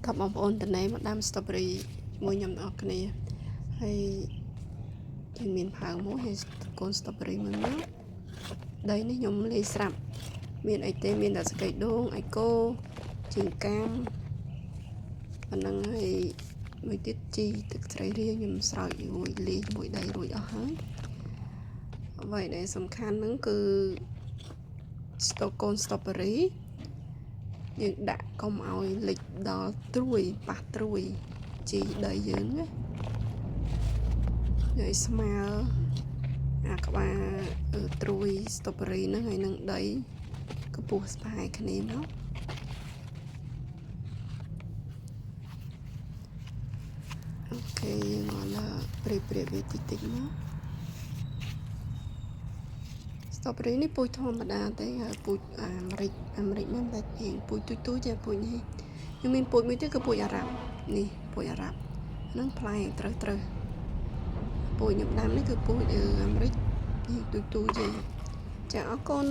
តបបងប្អូនតនេមកដាំ strawberry មួយខ្ញុំទាំងអស់គ្នាហើយយើងមានផើងមួយហើយកូន strawberry មួយមកដីនេះខ្ញុំលាយស្រាប់មានអីទេមានតែសក្តិដូងអីកូជីងកាមប៉ុណ្ណឹងហើយមួយទៀតជីទឹកត្រីរៀងខ្ញុំស្រោចរួចលាយជាមួយដីរួចអស់ហើយអ្វីដែលសំខាន់ហ្នឹងគឺកូន strawberry យើងដាក់កុំឲ្យលិចដល់ត្រួយប៉ះត្រួយជីដីយើងណាឲ្យស្មើអាក្បាលត្រួយ strawberry ហ្នឹងហើយនឹងដីកម្ពស់ស្មើគ្នាមកអូខេយើងមកព្រាបវាតិចមក strawberry នេះពូជធម្មតាទេពូជអាមេរិកហ្នឹងតែជាពូជទូចទេពូជនេះខ្ញុំមានពូជមួយទៀតគឺពូជអារ៉ាប់នេះពូជអារ៉ាប់ហ្នឹងផ្លែត្រូវពូជខ្ញុំដាំនេះគឺពូជអាមេរិកនេះទូចទេចាអរគុណ